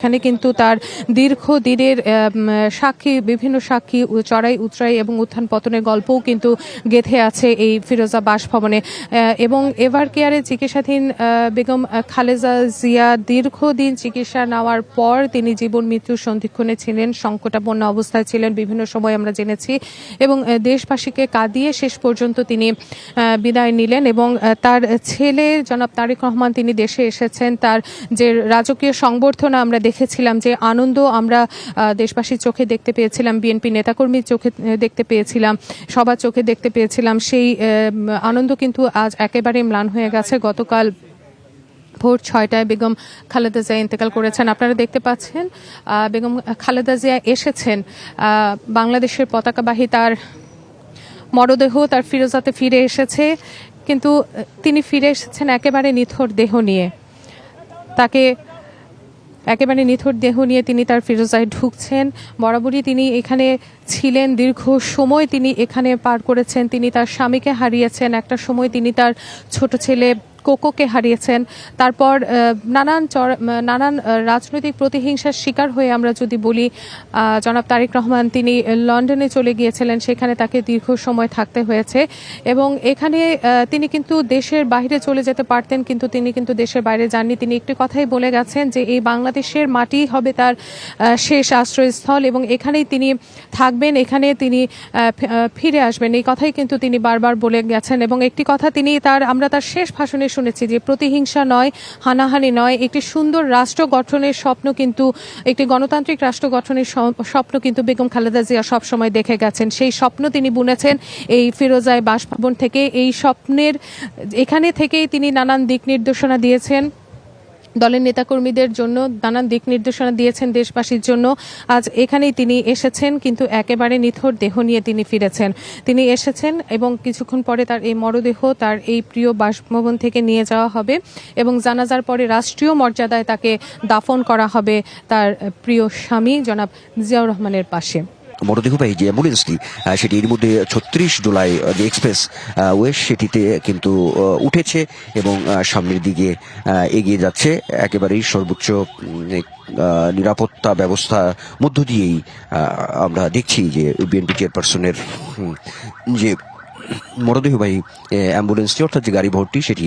সেখানে কিন্তু তার দীর্ঘদিনের সাক্ষী, বিভিন্ন সাক্ষী, চড়াই উতরাই এবং উত্থান পতনের গল্পও কিন্তু গেঁথে আছে এই ফিরোজা বাসভবনে। এবং এভার কেয়ারে চিকিৎসাধীন বেগম খালেদা জিয়া দীর্ঘদিন চিকিৎসা নেওয়ার পর তিনি জীবন মৃত্যুর সন্ধিক্ষণে ছিলেন, সংকটাপন্ন অবস্থায় ছিলেন বিভিন্ন সময় আমরা জেনেছি, এবং দেশবাসীকে কাঁদিয়ে শেষ পর্যন্ত তিনি বিদায় নিলেন। এবং তার ছেলে জনাব তারেক রহমান তিনি দেশে এসেছেন, তার যে রাজকীয় সংবর্ধনা আমরা দেখেছিলাম, যে আনন্দ আমরা দেশবাসীর চোখে দেখতে পেয়েছিলাম, বিএনপি নেতাকর্মীর চোখে দেখতে পেয়েছিলাম, সবার চোখে দেখতে পেয়েছিলাম, সেই আনন্দ কিন্তু আজ একেবারে ম্লান হয়ে গেছে। গতকাল ভোর 6টায় বেগম খালেদা জিয়া ইন্তেকাল করেছেন। আপনারা দেখতে পাচ্ছেন বেগম খালেদা জিয়া এসেছেন, বাংলাদেশের পতাকাবাহী তার মরদেহ তার ফিরোজাতে ফিরে এসেছে, কিন্তু তিনি ফিরে এসেছেন একেবারে নিথর দেহ নিয়ে। তাকে একেবারে নিথর দেহ নিয়ে তিনি তার ফিরোজায় ঢুকছেন। বরাবরই তিনি এখানে ছিলেন, দীর্ঘ সময় তিনি এখানে পার করেছেন। তিনি তার স্বামীকে হারিয়েছেন, একটা সময় তিনি তার ছোট ছেলে কোকোকে হারিয়েছেন। তারপর নানান রাজনৈতিক প্রতিহিংসার শিকার হয়ে আমরা যদি বলি, জনাব তারেক রহমান তিনি লন্ডনে চলে গিয়েছিলেন, সেখানে তাকে দীর্ঘ সময় থাকতে হয়েছে। এবং এখানে তিনি কিন্তু দেশের বাইরে চলে যেতে পারতেন, কিন্তু তিনি কিন্তু দেশের বাইরে যাননি। তিনি একটি কথাই বলে গেছেন যে এই বাংলাদেশের মাটি হবে তার শেষ আশ্রয়স্থল, এবং এখানেই তিনি থাকবেন, এখানে তিনি ফিরে আসবেন, এই কথাই কিন্তু তিনি বারবার বলে গেছেন। এবং একটি কথা আমরা তার শেষ ভাষণে শুনেছি যে প্রতিহিংসা নয়, হানাহানি নয়, একটি সুন্দর রাষ্ট্র গঠনের স্বপ্ন, কিন্তু একটি গণতান্ত্রিক রাষ্ট্র গঠনের স্বপ্ন কিন্তু বেগম খালেদা জিয়া সবসময় দেখে গেছেন। সেই স্বপ্ন তিনি বুনেছেন এই ফিরোজায় বাসভবন থেকে। এই স্বপ্নের এখানে থেকেই তিনি নানান দিক নির্দেশনা দিয়েছেন দলের নেতাকর্মীদের জন্য, নানান দিক নির্দেশনা দিয়েছেন দেশবাসীর জন্য। আজ এখানেই তিনি এসেছেন, কিন্তু একেবারে নিথর দেহ নিয়ে তিনি ফিরেছেন। তিনি এসেছেন এবং কিছুক্ষণ পরে তার এই মরদেহ তার এই প্রিয় বাসভবন থেকে নিয়ে যাওয়া হবে, এবং জানাজার পরে রাষ্ট্রীয় মর্যাদায় তাকে দাফন করা হবে তার প্রিয় স্বামী জনাব জিয়াউর রহমানের পাশে। মরদেহবাহী যে অ্যাম্বুলেন্সটি সেটি এর মধ্যে 36 জুলাই যে এক্সপ্রেস ওয়ে সেটিতে কিন্তু উঠেছে এবং সামনের দিকে এগিয়ে যাচ্ছে। একেবারেই সর্বোচ্চ নিরাপত্তা ব্যবস্থা মধ্য দিয়েই আমরা দেখছি যে বিএনপি চেয়ারপারসনের যে মরদেহবাহী অ্যাম্বুলেন্সটি অর্থাৎ যে গাড়ি ভর্তি সেটি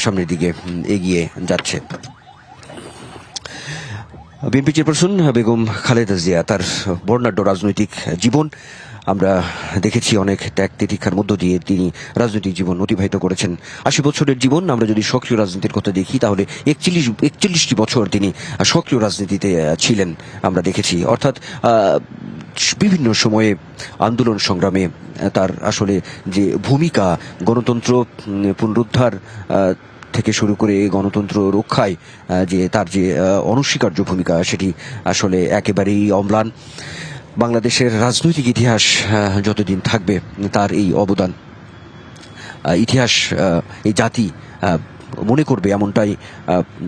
সামনের দিকে এগিয়ে যাচ্ছে। বিএনপি চেয়ারপারসন বেগম খালেদা জিয়া তার বর্ণাঢ্য রাজনৈতিক জীবন আমরা দেখেছি, অনেক ত্যাগ তিতিক্ষার মধ্য দিয়ে তিনি রাজনৈতিক জীবন অতিবাহিত করেছেন। 80 বছরের জীবন। আমরা যদি সক্রিয় রাজনীতির কথা দেখি তাহলে 41টি বছর তিনি সক্রিয় রাজনীতিতে ছিলেন আমরা দেখেছি, অর্থাৎ বিভিন্ন সময়ে আন্দোলন সংগ্রামে তার আসলে যে ভূমিকা, গণতন্ত্র পুনরুদ্ধার থেকে শুরু করে গণতন্ত্র রক্ষায় যে তার যে অনস্বীকার্য ভূমিকা সেটি আসলে একেবারেই অম্লান। বাংলাদেশের রাজনৈতিক ইতিহাস যতদিন থাকবে তার এই অবদান ইতিহাস এই জাতি মনে করবে, এমনটাই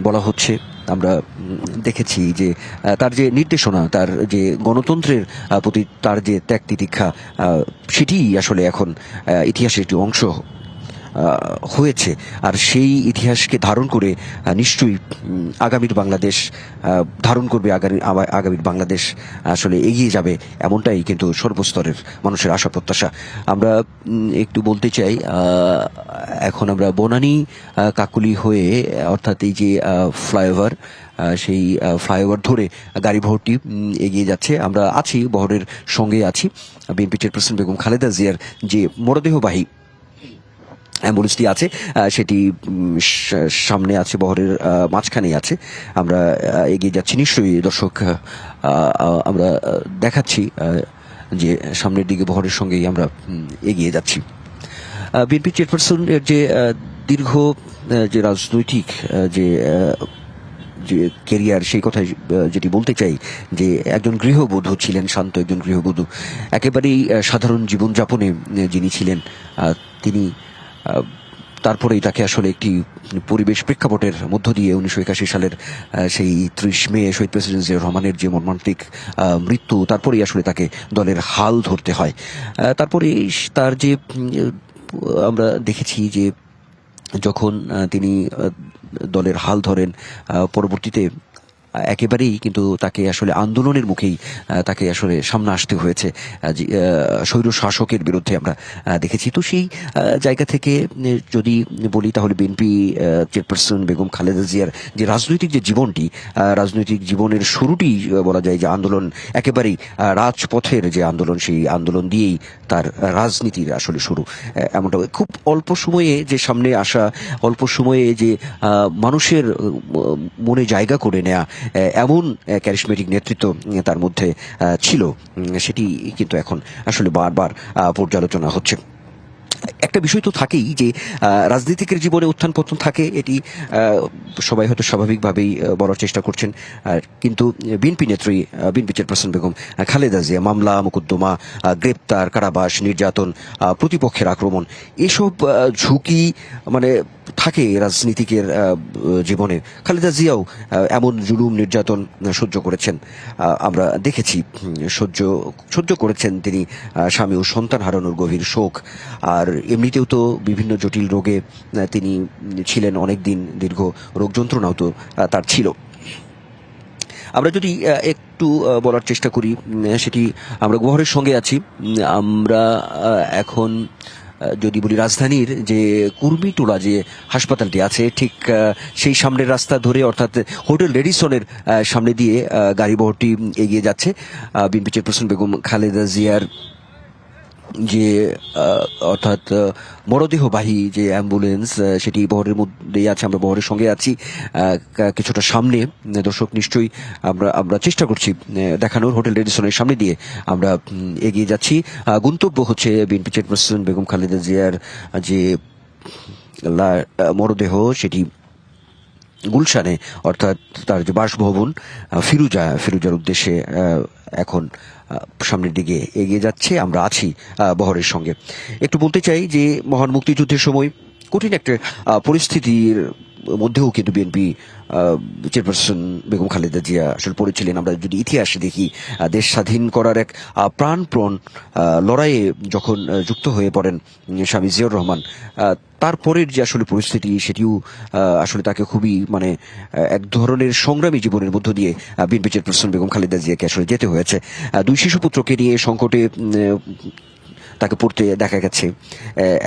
বলা হচ্ছে। আমরা দেখেছি যে তার যে নির্দেশনা, তার যে গণতন্ত্রের প্রতি তার যে ত্যাগ তিতিক্ষা সেটি আসলে এখন ইতিহাসের একটি অংশ হয়েছে। আর সেই ইতিহাসকে ধারণ করে নিশ্চয়ই আগামীর বাংলাদেশ ধারণ করবে, আগামীর বাংলাদেশ আসলে এগিয়ে যাবে, এমনটাই কিন্তু সর্বস্তরের মানুষের আশা প্রত্যাশা। আমরা একটু বলতে চাই, এখন আমরা বনানী কাকুলি হয়ে অর্থাৎ এই যে ফ্লাইওভার, সেই ফ্লাইওভার ধরে গাড়ি ভর্তি এগিয়ে যাচ্ছে। আমরা আছি, বহরের সঙ্গে আছি। বিএনপি চেয়ারপারসন বেগম খালেদা জিয়ার যে মরদেহবাহী অ্যাম্বুলেন্সটি আছে সেটি সামনে আছে, বহরের মাঝখানেই আছে। আমরা এগিয়ে যাচ্ছি, নিশ্চয়ই দর্শক আমরা দেখাচ্ছি যে সামনের দিকে বহরের সঙ্গেই আমরা এগিয়ে যাচ্ছি। বিএনপি চেয়ারপারসনের যে দীর্ঘ যে রাজনৈতিক যে কেরিয়ার, সেই কথাই যেটি বলতে চাই যে একজন গৃহবধূ ছিলেন, শান্ত একজন গৃহবধূ, একেবারেই সাধারণ জীবনযাপনে যিনি ছিলেন তিনি তারপরেই তাকে আসলে একটি পরিবেশ প্রেক্ষাপটের মধ্য দিয়ে 1981 সালের সেই 30 মে শহীদ প্রেসিডেন্ট জিয়াউর রহমানের যে মর্মান্তিক মৃত্যু, তারপরেই আসলে তাকে দলের হাল ধরতে হয়। তারপরে তার যে আমরা দেখেছি যে যখন তিনি দলের হাল ধরেন, পরবর্তীতে একেবারেই কিন্তু তাকে আসলে আন্দোলনের মুখেই তাকে আসলে সামনে আসতে হয়েছে স্বৈর শাসকের বিরুদ্ধে আমরা দেখেছি। তো সেই জায়গা থেকে যদি বলি তাহলে বিএনপি চেয়ারপারসন বেগম খালেদা জিয়ার যে রাজনৈতিক যে জীবনটি, রাজনৈতিক জীবনের শুরুটি বলা যায় যে আন্দোলন, একেবারেই রাজপথের যে আন্দোলন, সেই আন্দোলন দিয়েই তার রাজনীতির আসলে শুরু। এমনটা খুব অল্প সময়ে যে সামনে আসা, অল্প সময়ে যে মানুষের মনে জায়গা করে নেয়া এমন ক্যারিশমেটিক নেতৃত্ব তার মধ্যে ছিল, সেটি কিন্তু এখন আসলে বারবার পর্যালোচনা হচ্ছে। একটা বিষয় তো থাকেই যে রাজনীতিকের জীবনে উত্থান পতন থাকে, এটি সবাই হয়তো স্বাভাবিকভাবেই বলার চেষ্টা করছেন। কিন্তু বিএনপি নেত্রী, বিএনপি চেয়ারপারসন বেগম খালেদা জিয়া মামলা মোকদ্দমা, গ্রেপ্তার, কারাবাস, নির্যাতন, প্রতিপক্ষের আক্রমণ, এসব ঝুঁকি মানে থাকে রাজনীতিকের জীবনে। খালেদা জিয়াও এমন জুলুম নির্যাতন সহ্য করেছেন, আমরা দেখেছি। সহ্য করেছেন তিনি স্বামী ও সন্তান হারানোর গভীর শোক, আর এমনিতেও তো বিভিন্ন জটিল রোগে তিনি ছিলেন অনেক দিন, দীর্ঘ রোগ যন্ত্রণাও তো তার ছিল। আমরা যদি একটু বলার চেষ্টা করি, সেটি আমরা গহরের সঙ্গে আছি। আমরা এখন যদি বলি রাজধানীর যে কুর্মিটোলা যে হাসপাতালটি আছে, ঠিক সেই সামনের রাস্তা ধরে, অর্থাৎ হোটেল রেডিসনের সামনে দিয়ে গাড়িবহরটি এগিয়ে যাচ্ছে। বিএনপি চেয়ারপারসন বেগম খালেদা জিয়ার যে অর্থাৎ মরদেহবাহী যে অ্যাম্বুলেন্স, সেটি বহরের মধ্যেই আছে। আমরা বহরের সঙ্গে আছি, কিছুটা সামনে। দর্শক নিশ্চয়ই আমরা চেষ্টা করছি দেখানোর, হোটেল রেডিসনের সামনে দিয়ে আমরা এগিয়ে যাচ্ছি। গন্তব্য হচ্ছে বিএনপি চেয়ারপারসন বেগম খালেদা জিয়ার যে মরদেহ, সেটি গুলশানে, অর্থাৎ তার যে বাসভবন ফিরুজার উদ্দেশ্যে এখন সামনের দিকে এগিয়ে যাচ্ছে। আমরা আছি বহরের সঙ্গে। একটু বলতে চাই যে মহান মুক্তিযুদ্ধের সময় কঠিন একটা পরিস্থিতির মধ্যেও কিন্তু বিএনপি চেয়ারপারসন বেগম খালেদা জিয়া আসলে পড়েছিলেন। আমরা যদি ইতিহাসে দেখি, দেশ স্বাধীন করার এক প্রাণপণ লড়াইয়ে যখন যুক্ত হয়ে পড়েন স্বামী জিয়াউর রহমান, তারপরের যে আসলে পরিস্থিতি, সেটিও আসলে তাকে খুবই মানে এক ধরনের সংগ্রামী জীবনের মধ্য দিয়ে বিএনপি চেয়ারপারসন বেগম খালেদা জিয়াকে আসলে যেতে হয়েছে। দুই শিশুপুত্রকে নিয়ে সংকটে তাকে পড়তে দেখা গেছে।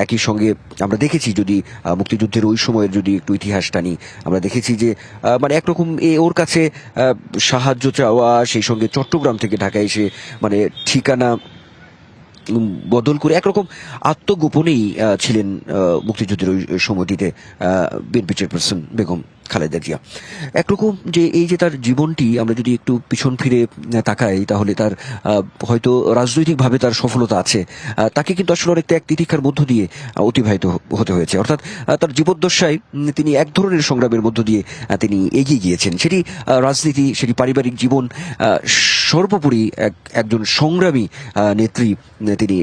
একই সঙ্গে আমরা দেখেছি, যদি মুক্তিযুদ্ধের ওই সময়ের যদি একটু ইতিহাস টানি, আমরা দেখেছি যে মানে একরকম ওর কাছে সাহায্য চাওয়া, সেই সঙ্গে চট্টগ্রাম থেকে ঢাকায় এসে মানে ঠিকানা বদল করে একরকম আত্মগোপনেই ছিলেন মুক্তিযুদ্ধের ওই সময়টিতে বিএনপি চেয়ারপারসন বেগম খালেদা জিয়া। একরকম যে এই যে তার জীবনটি আমরা যদি একটু পিছন ফিরে তাকাই, তাহলে তার হয়তো রাজনৈতিকভাবে তার সফলতা আছে, তাকে কিন্তু আসলে অনেক ত্যাগ তিতিক্ষার মধ্য দিয়ে অতিবাহিত হতে হয়েছে। অর্থাৎ তার জীবদ্দশায় তিনি এক ধরনের সংগ্রামের মধ্য দিয়ে তিনি এগিয়ে গিয়েছেন। সেটি রাজনীতি, সেটি পারিবারিক জীবন, সর্বোপরি একজন সংগ্রামী নেত্রী তিনি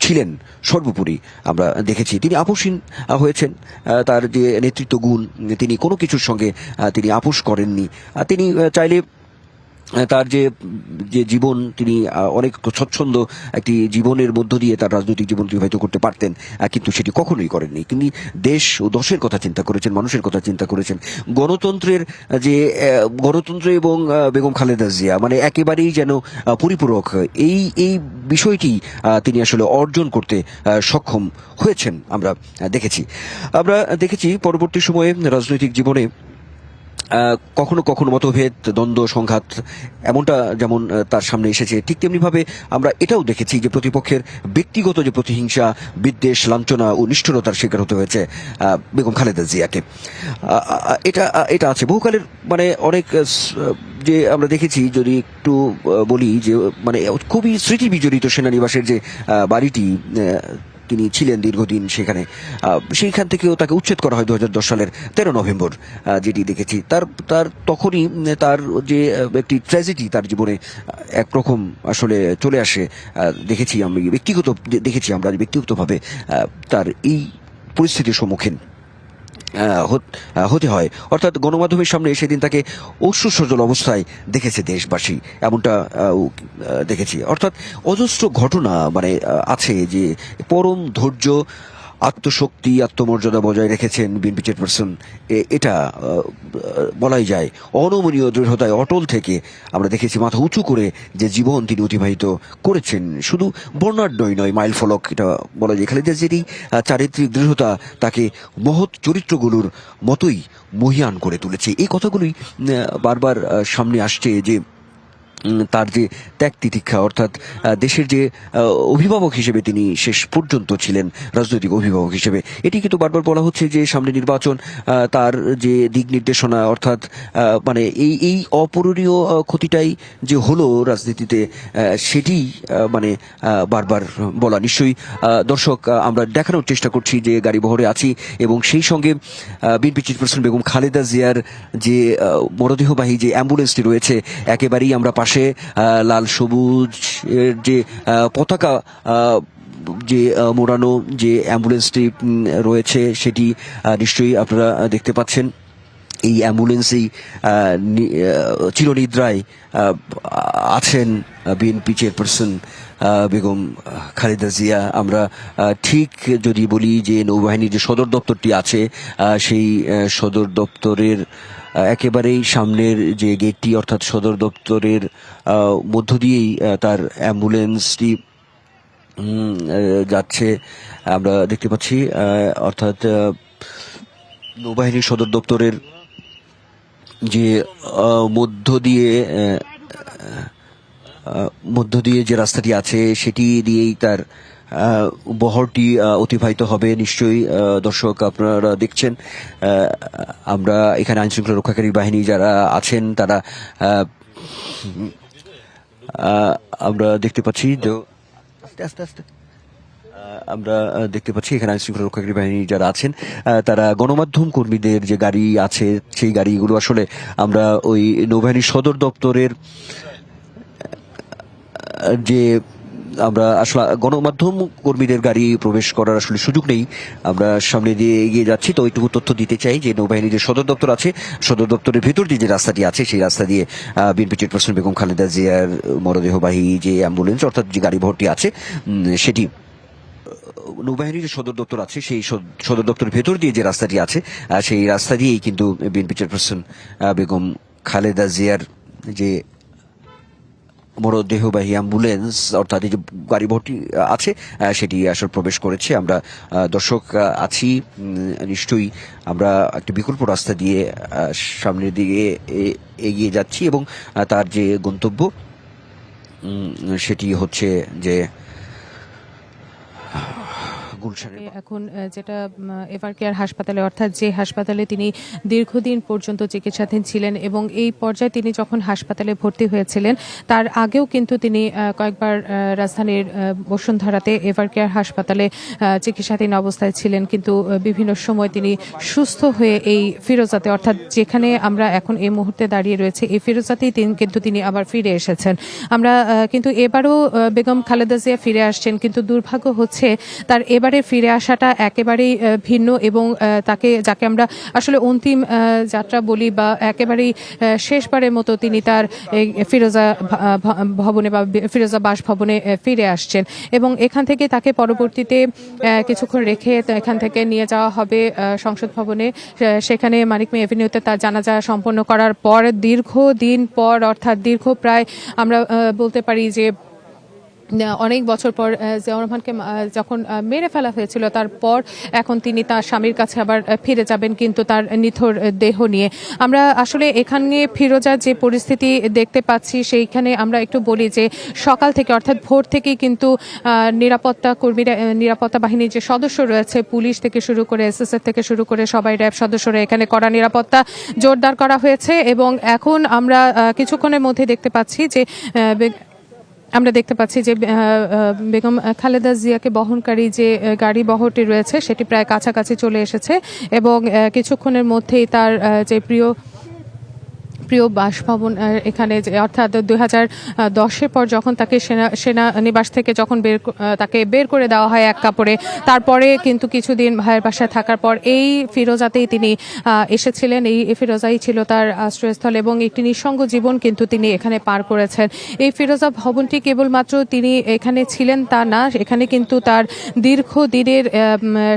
ছিলেন। সর্বোপরি আমরা দেখেছি তিনি আপোষহীন হয়েছেন। তার যে নেতৃত্ব গুণ, তিনি কোনো কিছুর সঙ্গে তিনি আপোষ করেননি। তিনি চাইলে তার যে জীবন, তিনি অনেক স্বচ্ছন্দ একটি জীবনের মধ্য দিয়ে তার রাজনৈতিক জীবন অতিবাহিত করতে পারতেন, কিন্তু সেটি কখনোই করেননি। তিনি দেশ ও দশের কথা চিন্তা করেছেন, মানুষের কথা চিন্তা করেছেন। গণতন্ত্র এবং বেগম খালেদা জিয়া মানে একেবারেই যেন পরিপূরক, এই বিষয়টি তিনি আসলে অর্জন করতে সক্ষম হয়েছেন। আমরা দেখেছি পরবর্তী সময়ে রাজনৈতিক জীবনে কখনো কখনো মতভেদ, দ্বন্দ্ব, সংঘাত এমনটা যেমন তার সামনে এসেছে, ঠিক তেমনি ভাবে আমরা এটাও দেখেছি যে প্রতিপক্ষের ব্যক্তিগত যে প্রতিহিংসা, বিদ্বেষ, লাঞ্ছনা ও নিষ্ঠুরতার শিকার হতে হয়েছে বেগম খালেদা জিয়াকে। এটা আছে বহুকালের, মানে অনেক যে আমরা দেখেছি। যদি একটু বলি যে মানে খুবই স্মৃতি বিজড়িত সেনানিবাসের যে বাড়িটি, তিনি ছিলেন দীর্ঘদিন সেখানে, সেইখান থেকেও তাকে উচ্ছেদ করা হয় 2010 সালের 13 নভেম্বর। যেটি দেখেছি তার তখনই তার যে একটি ট্র্যাজেডি তার জীবনে একরকম আসলে চলে আসে। দেখেছি আমরা ব্যক্তিগতভাবে তার এই পরিস্থিতির সম্মুখীন হতে হয়। অর্থাৎ গণমাধ্যমের সামনে সেদিন তাকে অশ্রুসজল অবস্থায় দেখেছে দেশবাসী, এমনটা দেখেছি। অর্থাৎ অজস্র ঘটনা মানে আছে যে পরম ধৈর্য, আত্মশক্তি আত্মমর্যাদা বজায় রেখেছেন বিএনপি চেয়ারপারসন, এটা বলাই যায়। অনমনীয় দৃঢ়তায় অটল থেকে আমরা দেখেছি মাথা উঁচু করে যে জীবন তিনি অতিবাহিত করেছেন, শুধু বর্ণাঢ্যই নয়, মাইল ফলক এটা বলা যায়। খালেদা জিয়ার এই চারিত্রিক দৃঢ়তা তাকে মহৎ চরিত্রগুলোর মতোই মহিয়ান করে তুলেছে। এই কথাগুলোই বারবার সামনে আসছে যে তার যে ত্যাগ তিতিক্ষা, অর্থাৎ দেশের যে অভিভাবক হিসেবে তিনি শেষ পর্যন্ত ছিলেন, রাজনৈতিক অভিভাবক হিসেবে। এটি কিন্তু বারবার বলা হচ্ছে যে সামনে নির্বাচন, তার যে দিক নির্দেশনা, অর্থাৎ মানে এই এই অপূরণীয় ক্ষতিটাই যে হলো রাজনীতিতে, সেটি মানে বারবার বলা। নিশ্চয়ই দর্শক, আমরা দেখানোর চেষ্টা করছি যে গাড়ি বহরে আছি, এবং সেই সঙ্গে বিএনপি চেয়ারপারসন বেগম খালেদা জিয়ার যে মরদেহবাহী যে অ্যাম্বুলেন্সটি রয়েছে, একেবারেই আমরা পাশে লাল সবুজ এর যে পতাকা যে মোড়ানো যে অ্যাম্বুলেন্সটি রয়েছে, সেটি নিশ্চয়ই আপনারা দেখতে পাচ্ছেন। এই অ্যাম্বুলেন্সেই চিরনিদ্রায় আছেন বিএনপি চেয়ারপারসন বেগম খালেদা জিয়া। আমরা ঠিক যদি বলি যে নৌবাহিনীর যে সদর দপ্তরটি আছে, সেই সদর দপ্তরের একেবারেই সামনের যে গেটটি, অর্থাৎ সদর দপ্তরের মধ্য দিয়েই তার অ্যাম্বুলেন্সটি যাচ্ছে আমরা দেখতে পাচ্ছি। অর্থাৎ নৌবাহিনীর সদর দপ্তরের যে মধ্য দিয়ে যে রাস্তাটি আছে, সেটি দিয়েই তার বহরটি অতিবাহিত হবে। নিশ্চয়ই দর্শক, আপনারা দেখছেন আমরা এখানে আইনশৃঙ্খলা রক্ষাকারী বাহিনী যারা আছেন তারা আমরা দেখতে পাচ্ছি আস্তে আস্তে আস্তে আমরা দেখতে পাচ্ছি এখানে আইনশৃঙ্খলা রক্ষাকারী বাহিনী যারা আছেন তারা গণমাধ্যম কর্মীদের যে গাড়ি আছে, সেই গাড়িগুলো আসলে আমরা ওই নৌবাহিনীর সদর দপ্তরের যে আমরা আসলে গণমাধ্যম কর্মীদের গাড়ি প্রবেশ করার আসলে সুযোগ নেই, আমরা সামনে দিয়ে এগিয়ে যাচ্ছি। তো এইটুকু তথ্য দিতে চাই যে নৌবাহিনীর যে সদর দপ্তর আছে, সদর দপ্তরের ভেতর দিয়ে যে রাস্তাটি আছে, সেই রাস্তা দিয়ে বিএনপি চেয়ারপারসন বেগম খালেদা জিয়ার মরদেহবাহী যে অ্যাম্বুলেন্স, অর্থাৎ যে গাড়ি ভর্তি আছে, সেটি নৌবাহিনীর যে সদর দপ্তর আছে, সেই সদর দপ্তরের ভেতর দিয়ে যে রাস্তাটি আছে, সেই রাস্তা দিয়েই কিন্তু বিএনপি চেয়ারপারসন বেগম খালেদা জিয়ার যে মরদেহবাহী অ্যাম্বুলেন্স, অর্থাৎ এই যে গাড়ি ভর্তি আছে, সেটি আসলে প্রবেশ করেছে। আমরা দর্শক আছি, নিশ্চয়ই আমরা একটি বিকল্প রাস্তা দিয়ে সামনের দিকে এগিয়ে যাচ্ছি, এবং তার যে গন্তব্য সেটি হচ্ছে যে এখন যেটা এভারকেয়ার হাসপাতালে, অর্থাৎ যে হাসপাতালে তিনি দীর্ঘদিন পর্যন্ত চিকিৎসাধীন ছিলেন, এবং এই পর্যায়ে তিনি যখন হাসপাতালে ভর্তি হয়েছিলেন তার আগেও কিন্তু তিনি কয়েকবার রাজধানীর বসুন্ধরাতে এভারকেয়ার হাসপাতালে চিকিৎসাধীন অবস্থায় ছিলেন, কিন্তু বিভিন্ন সময় তিনি সুস্থ হয়ে এই ফিরোজাতে, অর্থাৎ যেখানে আমরা এখন এই মুহূর্তে দাঁড়িয়ে রয়েছে, এই ফিরোজাতেই কিন্তু তিনি আবার ফিরে এসেছেন। আমরা কিন্তু এবারও বেগম খালেদা জিয়া ফিরে আসছেন, কিন্তু দুর্ভাগ্য হচ্ছে তার এবারে ফিরে আসাটা একেবারেই ভিন্ন, এবং যাকে আমরা আসলে অন্তিম যাত্রা বলি, বা একেবারেই শেষবারের মতো তিনি তার ফিরোজা ভবনে বা ফিরোজা বাসভবনে ফিরে আসছেন, এবং এখান থেকে তাকে পরবর্তীতে কিছুক্ষণ রেখে এখান থেকে নিয়ে যাওয়া হবে সংসদ ভবনে। সেখানে মানিক মে এভিনিউতে তার জানাজা সম্পন্ন করার পর দীর্ঘদিন পর, অর্থাৎ দীর্ঘ প্রায় আমরা বলতে পারি যে অনেক বছর পর জিয়াউর রহমানকে যখন মেরে ফেলা হয়েছিল, তারপর এখন তিনি তার স্বামীর কাছে আবার ফিরে যাবেন, কিন্তু তার নিথর দেহ নিয়ে। আমরা আসলে এখানে ফিরোজার যে পরিস্থিতি দেখতে পাচ্ছি, সেইখানে আমরা একটু বলি যে সকাল থেকে, অর্থাৎ ভোর থেকেই কিন্তু নিরাপত্তা কর্মীরা, নিরাপত্তা বাহিনীর যে সদস্য রয়েছে, পুলিশ থেকে শুরু করে এসএসএফ থেকে শুরু করে সবাই, র্যাব সদস্যরা, এখানে কড়া নিরাপত্তা জোরদার করা হয়েছে। এবং এখন আমরা কিছুক্ষণের মধ্যে দেখতে পাচ্ছি যে বেগম খালেদা জিয়াকে বহনকারী যে গাড়ি বহরটি রয়েছে, সেটি প্রায় কাছাকাছি চলে এসেছে, এবং কিছুক্ষণের মধ্যেই তার যে প্রিয় বাসভবন এখানে অর্থাৎ 2010-এর পর যখন তাকে সেনা নিবাস থেকে যখন তাকে বের করে দেওয়া হয় এক কাপড়ে, তারপরে কিন্তু কিছুদিন ভাইয়ের বাসায় থাকার পর এই ফিরোজাতেই তিনি এসেছিলেন। এই ফিরোজাই ছিল তার আশ্রয়স্থল এবং একটি নিঃসঙ্গ জীবন কিন্তু তিনি এখানে পার করেছেন। এই ফিরোজা ভবনটি কেবলমাত্র তিনি এখানে ছিলেন তা না, এখানে কিন্তু তার দীর্ঘদিনের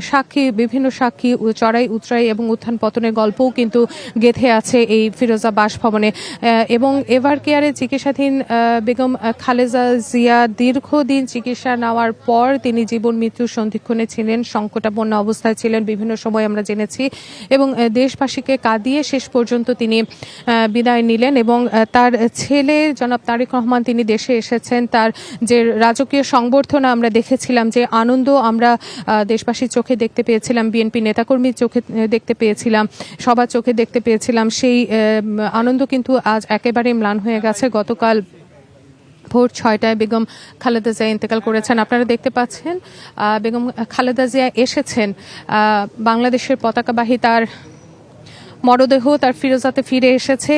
সাক্ষী, বিভিন্ন সাক্ষী, চড়াই উতরাই এবং উত্থান পতনের গল্পও কিন্তু গেঁথে আছে এই ফিরোজা বাসভবনে। এবং এভার কেয়ারে চিকিৎসাধীন বেগম খালেদা জিয়া দীর্ঘদিন চিকিৎসা নেওয়ার পর তিনি জীবন মৃত্যুর সন্ধিক্ষণে ছিলেন, সংকটাপন্ন অবস্থায় ছিলেন বিভিন্ন সময় আমরা জেনেছি, এবং দেশবাসীকে কাঁদিয়ে শেষ পর্যন্ত তিনি বিদায় নিলেন। এবং তার ছেলে জনাব তারেক রহমান তিনি দেশে এসেছেন, তার যে রাজকীয় সংবর্ধনা আমরা দেখেছিলাম, যে আনন্দ আমরা দেশবাসীর চোখে দেখতে পেয়েছিলাম, বিএনপি নেতাকর্মীর চোখে দেখতে পেয়েছিলাম, সবার চোখে দেখতে পেয়েছিলাম, সেই আনন্দ কিন্তু আজ একেবারে ম্লান হয়ে গেছে। গতকাল ভোর 6টায় বেগম খালেদা জিয়া ইন্তেকাল করেছেন। আপনারা দেখতে পাচ্ছেন বেগম খালেদা জিয়া এসেছেন, বাংলাদেশের পতাকাবাহী তার মরদেহ তার ফিরোজাতে ফিরে এসেছে,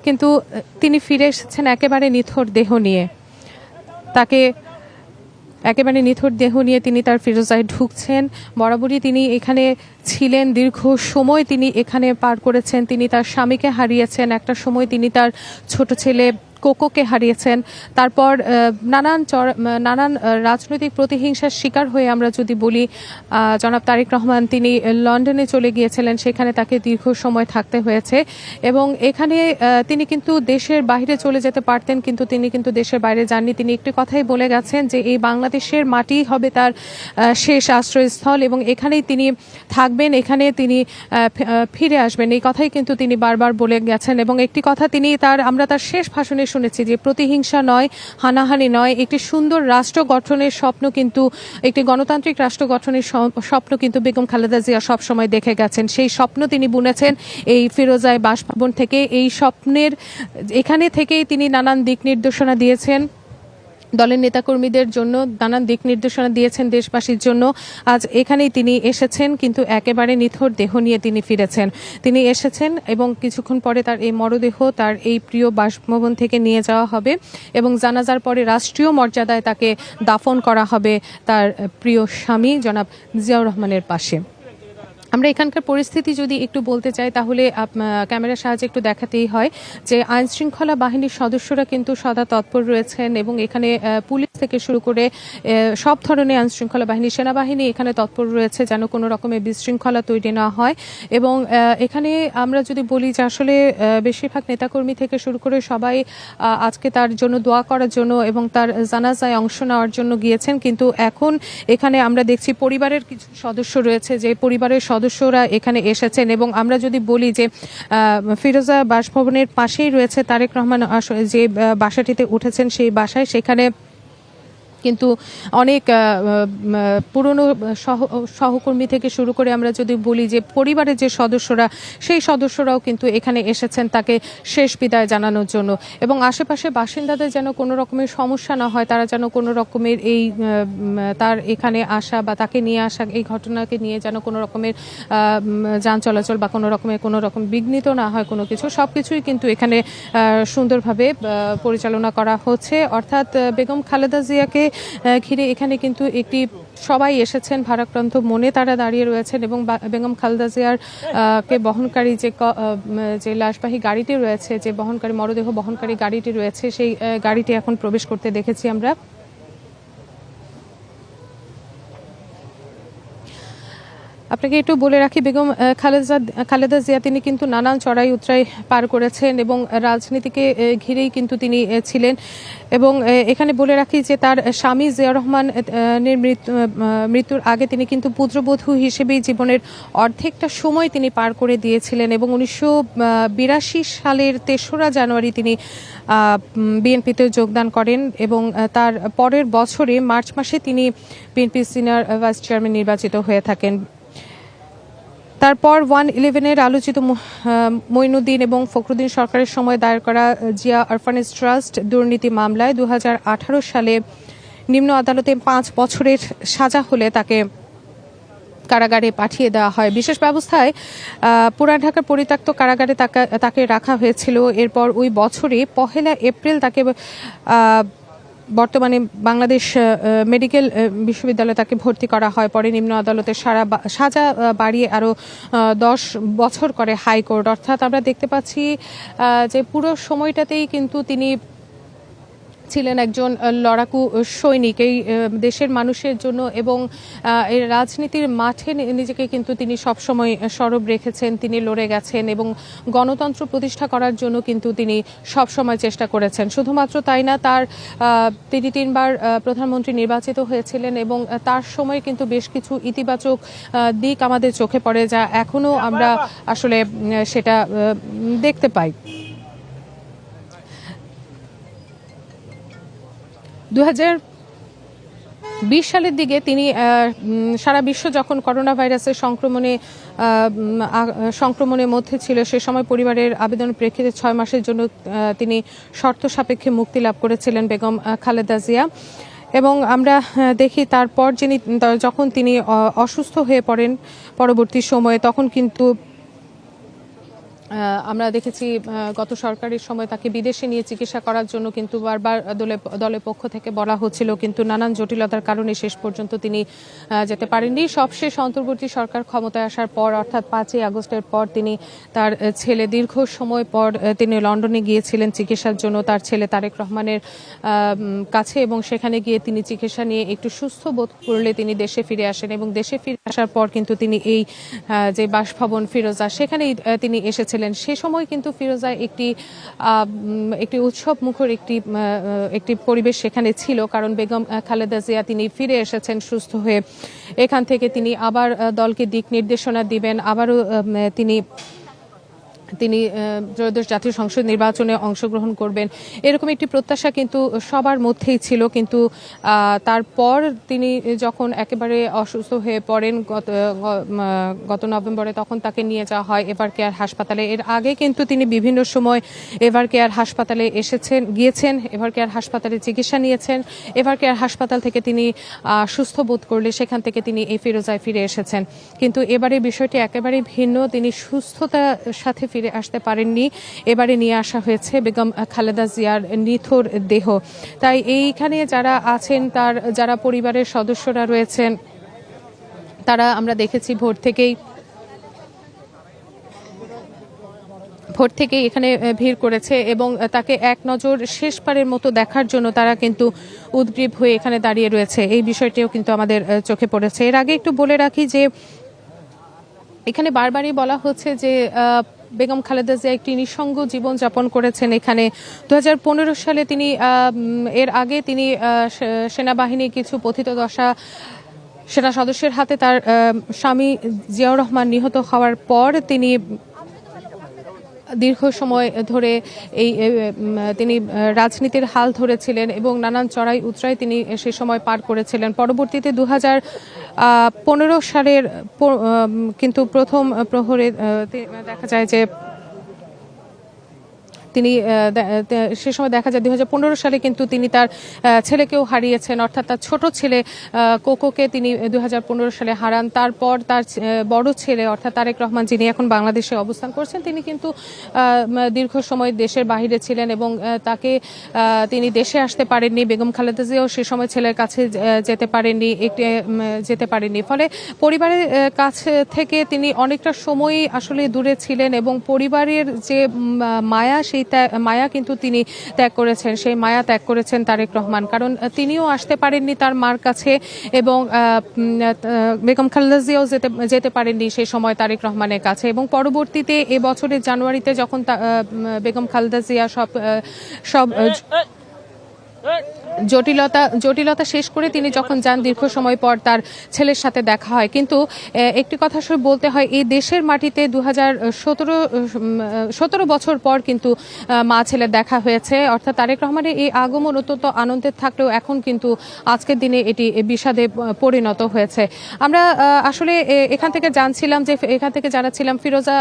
কিন্তু তিনি ফিরে এসেছেন একেবারে নিথর দেহ নিয়ে। তাকে একেবারে নিথর দেহ নিয়ে তিনি তার ফিরোজায় ঢুকছেন। বরাবরই তিনি এখানে ছিলেন, দীর্ঘ সময় তিনি এখানে পার করেছেন। তিনি তার স্বামীকে হারিয়েছেন, একটা সময় তিনি তার ছোট ছেলে কোকোকে হারিয়েছেন। তারপর নানান রাজনৈতিক প্রতিহিংসার শিকার হয়ে আমরা যদি বলি, জনাব তারেক রহমান তিনি লন্ডনে চলে গিয়েছিলেন, সেখানে তাকে দীর্ঘ সময় থাকতে হয়েছে। এবং এখানে তিনি কিন্তু দেশের বাইরে চলে যেতে পারতেন, কিন্তু তিনি কিন্তু দেশের বাইরে যাননি। তিনি একটি কথাই বলে গেছেন যে এই বাংলাদেশের মাটি হবে তার শেষ আশ্রয়স্থল এবং এখানেই তিনি থাকবেন, এখানে তিনি ফিরে আসবেন। এই কথাই কিন্তু তিনি বারবার বলে গেছেন। এবং একটি কথা আমরা তার শেষ ভাষণে শুনেছি যে প্রতিহিংসা নয়, হানাহানি নয়, একটি সুন্দর রাষ্ট্র গঠনের স্বপ্ন, কিন্তু একটি গণতান্ত্রিক রাষ্ট্র গঠনের স্বপ্ন কিন্তু বেগম খালেদা জিয়া সবসময় দেখে গেছেন। সেই স্বপ্ন তিনি বুনেছেন এই ফিরোজায় বাসভবন থেকে। এই স্বপ্নের এখানে থেকেই তিনি নানান দিক নির্দেশনা দিয়েছেন দলের নেতাকর্মীদের জন্য, নানান দিক নির্দেশনা দিয়েছেন দেশবাসীর জন্য। আজ এখানেই তিনি এসেছেন, কিন্তু একেবারে নিথর দেহ নিয়ে তিনি ফিরেছেন। তিনি এসেছেন এবং কিছুক্ষণ পরে তার এই মরদেহ তার এই প্রিয় বাসভবন থেকে নিয়ে যাওয়া হবে এবং জানাজার পরে রাষ্ট্রীয় মর্যাদায় তাকে দাফন করা হবে তার প্রিয় স্বামী জনাব জিয়াউর রহমানের পাশে। আমরা এখানকার পরিস্থিতি যদি একটু বলতে চাই তাহলে ক্যামেরার সাহায্যে একটু দেখাতেই হয় যে আইন শৃঙ্খলা বাহিনীর সদস্যরা কিন্তু সদা তৎপর রয়েছেন এবং এখানে পুলিশ থেকে শুরু করে সব ধরনের আইন শৃঙ্খলা বাহিনী, সেনাবাহিনী এখানে তৎপর রয়েছে যেন কোনো রকমের বিশৃঙ্খলা তৈরি না হয়। এবং এখানে আমরা যদি বলি যে আসলে বেশিরভাগ নেতাকর্মী থেকে শুরু করে সবাই আজকে তার জন্য দোয়া করার জন্য এবং তার জানাজায় অংশ নেওয়ার জন্য গিয়েছেন, কিন্তু এখন এখানে আমরা দেখছি পরিবারের কিছু সদস্য রয়েছে, যে পরিবারের সদস্যরা এখানে এসেছেন। এবং আমরা যদি বলি যে ফিরোজা বাসভবনের পাশেই রয়েছে তারেক রহমান যে বাসাটিতে উঠেছেন, সেই বাসায় সেখানে কিন্তু অনেক পুরনো সহকর্মী থেকে শুরু করে আমরা যদি বলি যে পরিবারের যে সদস্যরা, সেই সদস্যরাও কিন্তু এখানে এসেছেন তাকে শেষ বিদায় জানানোর জন্য। এবং আশেপাশে বাসিন্দাদের যেন কোনো রকমের সমস্যা না হয়, তারা যেন কোনো রকমের এই তার এখানে আসা বা তাকে নিয়ে আসা, এই ঘটনাকে নিয়ে যেন কোনো রকমের যান চলাচল বা কোনো রকম বিঘ্নিত না হয় কোনো কিছু, সব কিছুই কিন্তু এখানে সুন্দরভাবে পরিচালনা করা হচ্ছে। অর্থাৎ বেগম খালেদা জিয়াকে ঘিরে এখানে কিন্তু সবাই এসেছেন ভারাক্রান্ত মনে, তারা দাঁড়িয়ে রয়েছেন এবং বেগম খালেদা জিয়ার কে বহনকারী যে লাশবাহী গাড়িটি রয়েছে, যে মরদেহ বহনকারী গাড়িটি রয়েছে, সেই গাড়িটি এখন প্রবেশ করতে দেখেছি আমরা। আপনাকে একটু বলে রাখি, বেগম খালেদা জিয়া তিনি কিন্তু নানান চড়াই উতরাই পার করেছেন এবং রাজনীতিকে ঘিরেই কিন্তু তিনি ছিলেন। এবং এখানে বলে রাখি যে তার স্বামী জিয়াউর রহমানের মৃত্যুর আগে তিনি কিন্তু পুত্রবধূ হিসেবেই জীবনের অর্ধেকটা সময় তিনি পার করে দিয়েছিলেন এবং 1982 সালের 3রা জানুয়ারি তিনি বিএনপিতে যোগদান করেন এবং তার পরের বছরে মার্চ মাসে তিনি বিএনপি সিনিয়র ভাইস চেয়ারম্যান নির্বাচিত হয়ে থাকেন। তারপর 111-এর আলোচিত মঈনুদ্দিন এবং ফখরুদ্দিন সরকারের সময় দায়ের করা জিয়া অরফানেজ ট্রাস্ট দুর্নীতি মামলায় 2018 সালে নিম্ন আদালতে 5 বছরের সাজা হলে তাকে কারাগারে পাঠিয়ে দেওয়া হয়। বিশেষ ব্যবস্থায় পুরান ঢাকার পরিত্যক্ত কারাগারে তাকে রাখা হয়েছিল। এরপর ওই বছরই 1 এপ্রিল তাকে বর্তমানে বাংলাদেশ মেডিকেল বিশ্ববিদ্যালয়ে তাকে ভর্তি করা হয়। পরে নিম্ন আদালতের সাজা বাড়িয়ে আরও 10 বছর করে হাইকোর্ট। অর্থাৎ আমরা দেখতে পাচ্ছি যে পুরো সময়টাতেই কিন্তু তিনি ছিলেন একজন লড়াকু সৈনিক এই দেশের মানুষের জন্য, এবং এই রাজনীতির মাঠে নিজেকে কিন্তু তিনি সবসময় সরব রেখেছেন। তিনি লড়ে গেছেন এবং গণতন্ত্র প্রতিষ্ঠা করার জন্য কিন্তু তিনি সবসময় চেষ্টা করেছেন। শুধুমাত্র তাই না, তিনি 3 বার প্রধানমন্ত্রী নির্বাচিত হয়েছিলেন এবং তার সময় কিন্তু বেশ কিছু ইতিবাচক দিক আমাদের চোখে পড়ে, যা এখনো আমরা আসলে সেটা দেখতে পাই। 2020 সালের দিকে তিনি সারা বিশ্ব যখন করোনা ভাইরাসের সংক্রমণের মধ্যে ছিল, সে সময় পরিবারের আবেদনের প্রেক্ষিতে 6 মাসের জন্য তিনি শর্ত সাপেক্ষে মুক্তি লাভ করেছিলেন বেগম খালেদা জিয়া। এবং আমরা দেখি তারপর যখন তিনি অসুস্থ হয়ে পড়েন পরবর্তী সময়ে, তখন কিন্তু আমরা দেখেছি গত সরকারের সময় তাকে বিদেশে নিয়ে চিকিৎসা করার জন্য কিন্তু বারবার দলের পক্ষ থেকে বলা হচ্ছিল, কিন্তু নানান জটিলতার কারণে শেষ পর্যন্ত তিনি যেতে পারেননি। সবশেষ অন্তর্বর্তী সরকার ক্ষমতায় আসার পর অর্থাৎ 5ই আগস্টের পর তিনি তার ছেলে দীর্ঘ সময় পর তিনি লন্ডনে গিয়েছিলেন চিকিৎসার জন্য তার ছেলে তারেক রহমানের কাছে, এবং সেখানে গিয়ে তিনি চিকিৎসা নিয়ে একটু সুস্থ বোধ করলে তিনি দেশে ফিরে আসেন। এবং দেশে ফিরে আসার পর কিন্তু তিনি এই যে বাসভবন ফিরোজা, সেখানেই তিনি এসেছিলেন। সে সময় কিন্তু ফিরোজা একটি উৎসব মুখর একটি পরিবেশ সেখানে ছিল, কারণ বেগম খালেদা জিয়া তিনি ফিরে এসেছেন সুস্থ হয়ে। এখান থেকে তিনি আবার দলকে দিক নির্দেশনা দিবেন, আবারও তিনি ত্রয়োদশ জাতীয় সংসদ নির্বাচনে অংশগ্রহণ করবেন, এরকম একটি প্রত্যাশা কিন্তু সবার মধ্যেই ছিল। কিন্তু তারপর তিনি যখন একেবারে অসুস্থ হয়ে পড়েন গত নভেম্বরে, তখন তাকে নিয়ে যাওয়া হয় এভার কেয়ার হাসপাতালে। এর আগে কিন্তু তিনি বিভিন্ন সময় এভার কেয়ার হাসপাতালে গিয়েছেন, এভার কেয়ার হাসপাতালে চিকিৎসা নিয়েছেন। এভার কেয়ার হাসপাতাল থেকে তিনি সুস্থ বোধ করলে সেখান থেকে তিনি এই ফিরোজায় ফিরে এসেছেন। কিন্তু এবারে বিষয়টি একেবারে ভিন্ন, তিনি সুস্থতার সাথে ফিরে আসতে পারেননি। এবারে নিয়ে আসা হয়েছে বেগম খালেদা জিয়ার নিথর দেহ। তাই এইখানে যারা আছেন, যারা পরিবারের সদস্যরা রয়েছেন, তারা আমরা দেখেছি ভোর থেকেই এখানে ভিড় করেছে এবং তাকে এক নজর শেষবারের মতো দেখার জন্য তারা কিন্তু উদগ্রীব হয়ে এখানে দাঁড়িয়ে রয়েছে। এই বিষয়টিও কিন্তু আমাদের চোখে পড়েছে। এর আগে একটু বলে রাখি যে এখানে বারবারই বলা হচ্ছে যে বেগম খালেদা জিয়া একটি নিঃসঙ্গ জীবন যাপন করেছেন এখানে। 2015 সালে তিনি এর আগে তিনি সেনাবাহিনী কিছু পতিতদশা সেনা সদস্যের হাতে তার স্বামী জিয়াউর রহমান নিহত হওয়ার পর তিনি দীর্ঘ সময় ধরে তিনি রাজনীতির হাল ধরেছিলেন এবং নানান চড়াই উতরাই তিনি সে সময় পার করেছিলেন। পরবর্তীতে 2015 সালের কিন্তু প্রথম প্রহরে দেখা যায় যে তিনি সে সময় দেখা যায় 2015 সালে কিন্তু তিনি তার ছেলেকেও হারিয়েছেন, অর্থাৎ তার ছোট ছেলে কোকোকে তিনি 2015 সালে হারান। তারপর তার বড় ছেলে অর্থাৎ তারেক রহমান, যিনি এখন বাংলাদেশে অবস্থান করছেন, তিনি কিন্তু দীর্ঘ সময় দেশের বাইরে ছিলেন এবং তিনি দেশে আসতে পারেননি। বেগম খালেদা জিয়াও সে সময় ছেলের কাছে যেতে পারেননি। ফলে পরিবারের কাছ থেকে তিনি অনেকটা সময়ই আসলে দূরে ছিলেন এবং পরিবারের যে মায়া, সেই মায়া কিন্তু তিনি ত্যাগ করেছেন। সেই মায়া ত্যাগ করেছেন তারেক রহমান, কারণ তিনিও আসতে পারেননি তার মার কাছে এবং বেগম খালেদা জিয়াও যেতে পারেননি সেই সময় তারেক রহমানের কাছে। এবং পরবর্তীতে এবছরের জানুয়ারিতে যখন বেগম খালেদা জিয়া সব জটিলতা শেষ করে তিনি যখন যান, দীর্ঘ সময় পর তার ছেলের সাথে দেখা হয়। কিন্তু একটি কথা আসলে বলতে হয়, এই দেশের মাটিতে 2017 বছর পর কিন্তু মা ছেলের দেখা হয়েছে। অর্থাৎ তারেক রহমানের এই আগমন অত্যন্ত আনন্দের থাকলেও এখন কিন্তু আজকের দিনে এটি বিষাদে পরিণত হয়েছে। আমরা আসলে এখান থেকে জানাচ্ছিলাম ফিরোজা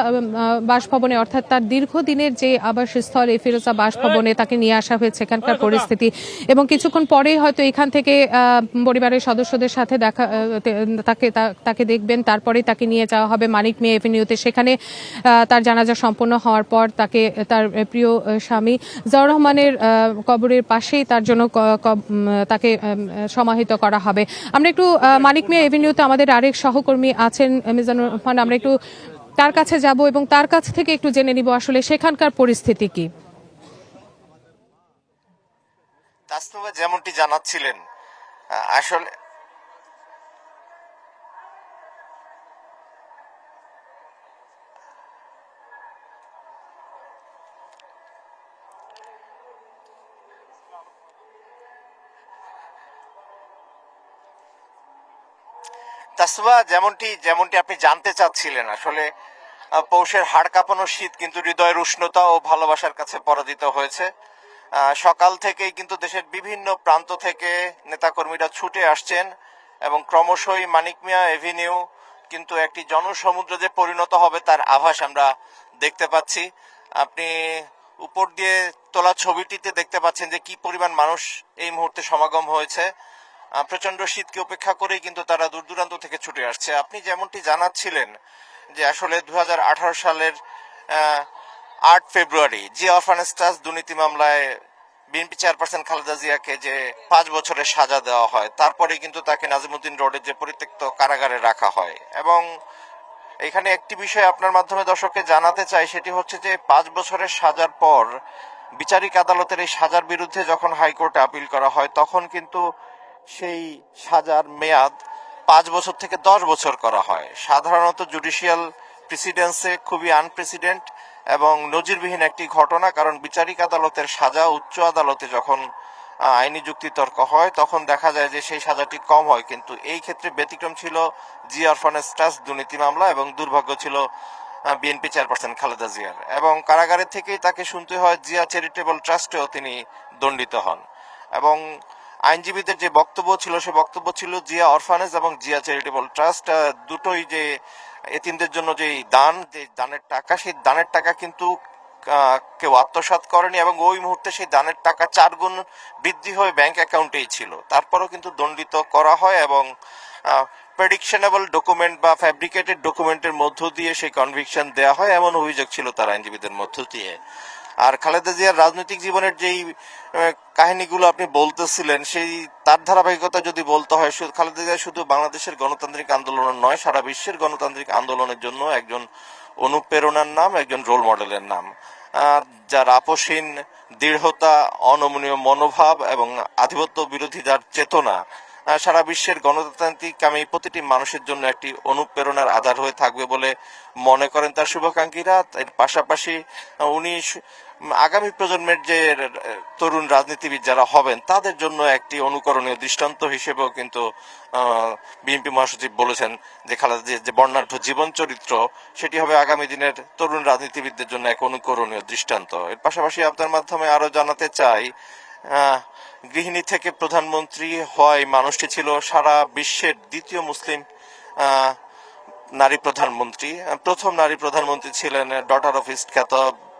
বাসভবনে, অর্থাৎ তার দীর্ঘদিনের যে আবাসস্থল এই ফিরোজা বাসভবনে তাকে নিয়ে আসা হয়েছে। এখানকার পরিস্থিতি এবং কিছুক্ষণ পরেই হয়তো এখান থেকে পরিবারের সদস্যদের সাথে তাকে দেখবেন, তারপরে তাকে নিয়ে যাওয়া হবে মানিক মিয়া এভিনিউতে। সেখানে তার জানাজা সম্পন্ন হওয়ার পর তাকে তার প্রিয় স্বামী জিয়াউর রহমানের কবরের পাশেই তার জন্য তাকে সমাহিত করা হবে। আমরা একটু মানিক মিয়া এভিনিউতে আমাদের আরেক সহকর্মী আছেন মিজানুর রহমান, আমরা একটু তার কাছে যাব এবং তার কাছ থেকে একটু জেনে নিব আসলে সেখানকার পরিস্থিতি কি। তাসনুভা যেমনটি জানাচ্ছিলেন, আসলে তাসনুভা যেমনটি আপনি জানতে চাচ্ছিলেন, আসলে পৌষের হাড় কাঁপানো শীত কিন্তু হৃদয়ের উষ্ণতা ও ভালোবাসার কাছে পরাজিত হয়েছে। সকাল থেকেই কিন্তু দেশের বিভিন্ন প্রান্ত থেকে নেতাকর্মীরা ছুটে আসছেন এবং ক্রমশই মানিক মিয়া এভিনিউ কিন্তু একটি জনসমুদ্র যে পরিণত হবে তার আভাস আমরা দেখতে পাচ্ছি। আপনি উপর দিয়ে তোলা ছবিটিতে দেখতে পাচ্ছেন যে কি পরিমাণ মানুষ এই মুহূর্তে সমাগম হয়েছে। প্রচন্ড শীতকে উপেক্ষা করেই কিন্তু তারা দূর দূরান্ত থেকে ছুটে আসছে। আপনি যেমনটি জানাচ্ছিলেন যে আসলে 2018 সালের 8 ফেব্রুয়ারি জিয়া অরফানেজ ট্রাস্ট দুর্নীতি মামলায় বিএনপি চেয়ারপারসন খালেদা জিয়াকে যে 5 বছরের সাজা দেওয়া হয়, তারপরে কিন্তু তাকে নাজিমুদ্দিন রোডের যে পরিত্যক্ত কারাগারে রাখা হয়। এবং এখানে একটি বিষয় আপনার মাধ্যমে দর্শককে জানাতে চাই, সেটি হচ্ছে যে 5 বছরের সাজার পর বিচারিক আদালতের এই সাজার বিরুদ্ধে যখন হাইকোর্টে আপিল করা হয়, তখন কিন্তু সেই সাজার মেয়াদ 5 বছর থেকে 10 বছর করা হয়। সাধারণত জুডিশিয়াল প্রেসিডেন্সে খুবই আনপ্রেসিডেন্ট এবং নজিরবিহীন একটি ঘটনা, কারণ বিচারিক আদালতের সাজা উচ্চ আদালতে যখন আইনি যুক্তিতর্ক হয় তখন দেখা যায় যে সেই সাজাটি কম হয়, কিন্তু এই ক্ষেত্রে ব্যতিক্রম ছিল জিয়া অরফানেজ ট্রাস্ট দুর্নীতি মামলা এবং দুর্ভাগ্য ছিল বিএনপি চেয়ারপারসন খালেদা জিয়ার। এবং কারাগারের থেকেই তাকে শুনতে হয় জিয়া চ্যারিটেবল ট্রাস্টেও তিনি দণ্ডিত হন। এবং আইনজীবীদের যে বক্তব্য ছিল সে বক্তব্য ছিল জিয়া অরফানেজ এবং জিয়া চ্যারিটেবল ট্রাস্ট দুটোই যে এতিমদের জন্য যে দানের টাকা, সেই দানের টাকা কিন্তু কেউ আত্মসাৎ করেনি এবং ওই মুহূর্তে সেই দানের টাকা 4 গুণ বৃদ্ধি হয়ে ব্যাংক অ্যাকাউন্টেই ছিল। তারপরও কিন্তু দণ্ডিত করা হয় এবং প্রেডিকশনেবল ডকুমেন্ট বা ফ্যাব্রিকেটেড ডকুমেন্টের মধ্য দিয়ে সেই কনভিকশন দেওয়া হয়, এমন অভিযোগ ছিল তার আইনজীবীদের মধ্য দিয়ে। আর খালেদা জিয়ার রাজনৈতিক জীবনের যেই কাহিনীগুলো আপনি বলতেছিলেন, সেই তার ধারাবাহিকতা যদি বলতে হয়, খালেদা জিয়া শুধু বাংলাদেশের গণতান্ত্রিক আন্দোলনের নয়, সারা বিশ্বের গণতান্ত্রিক আন্দোলনের জন্য একজন অনুপ্রেরণার নাম, একজন রোল মডেলের নাম। যার আপসহীন দৃঢ়তা, অনমনীয় মনোভাব এবং আধিপত্য বিরোধী যার চেতনা সারা বিশ্বের গণতান্ত্রিক কামী প্রতিটি মানুষের জন্য একটি অনুপ্রেরণার আধার হয়ে থাকবে বলে মনে করেন তার শুভাকাঙ্ক্ষীরা। এর পাশাপাশি উনি আগামী প্রজন্মের যে তরুণ রাজনীতিবিদ যারা হবেন তাদের জন্য একটি অনুকরণীয় দৃষ্টান্ত হিসেবেও কিন্তু বিএনপি মহাসচিব বলেছেন যে খালেদা জিয়ার যে বর্ণাঢ্য জীবন চরিত্র সেটি হবে আগামী দিনের তরুণ রাজনীতিবিদদের জন্য এক অনুকরণীয় দৃষ্টান্ত। এর পাশাপাশি আপনার মাধ্যমে আরো জানাতে চাই, গৃহিণী থেকে প্রধানমন্ত্রী হয় মানুষটি ছিল সারা বিশ্বের দ্বিতীয় মুসলিম নারী প্রধানমন্ত্রী। প্রথম নারী প্রধানমন্ত্রী ছিলেন ডটার অফ ইস্ট খ্যাত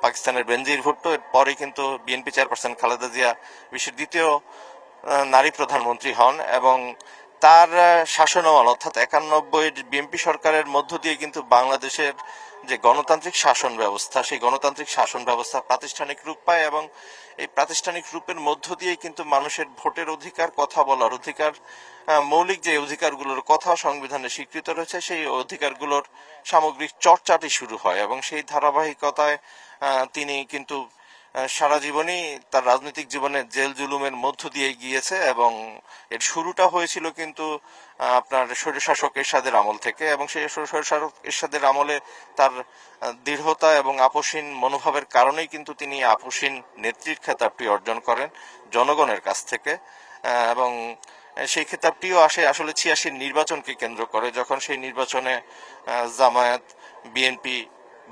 পাকিস্তানের বেনজির ভুট্টো। এরপরে কিন্তু বিএনপি চেয়ারপারসন খালেদা জিয়া বিশ্বের দ্বিতীয় নারী প্রধানমন্ত্রী হন এবং তার শাসনামল অর্থাৎ 91 বিএনপি সরকারের মধ্য দিয়ে কিন্তু বাংলাদেশের যে গণতান্ত্রিক শাসন ব্যবস্থা, সেই গণতান্ত্রিক শাসন ব্যবস্থা প্রাতিষ্ঠানিক রূপ পায় এবং এই প্রাতিষ্ঠানিক রূপের মধ্য দিয়ে কিন্তু মানুষের ভোটের অধিকার, কথা বলার অধিকার, মৌলিক যে অধিকারগুলোর কথা সংবিধানে স্বীকৃত রয়েছে, সেই অধিকারগুলোর সামগ্রিক চর্চাটি শুরু হয় এবং সেই ধারাবাহিকতায় তিনি কিন্তু সারা জীবনই তার রাজনৈতিক জীবনে জেল জুলুমের মধ্য দিয়ে গিয়েছে এবং এর শুরুটা হয়েছিল কিন্তু আপনার স্বৈরশাসক এরশাদের আমল থেকে এবং সেই স্বৈরশাসক এরশাদের আমলে তার দৃঢ়তা এবং আপসীন মনোভাবের কারণেই কিন্তু তিনি আপসীন নেত্রীর খেতাবটি অর্জন করেন জনগণের কাছ থেকে। এবং সেই খেতাবটিও আসে আসলে 86 নির্বাচনকে কেন্দ্র করে, যখন সেই নির্বাচনে জামায়াত, বিএনপি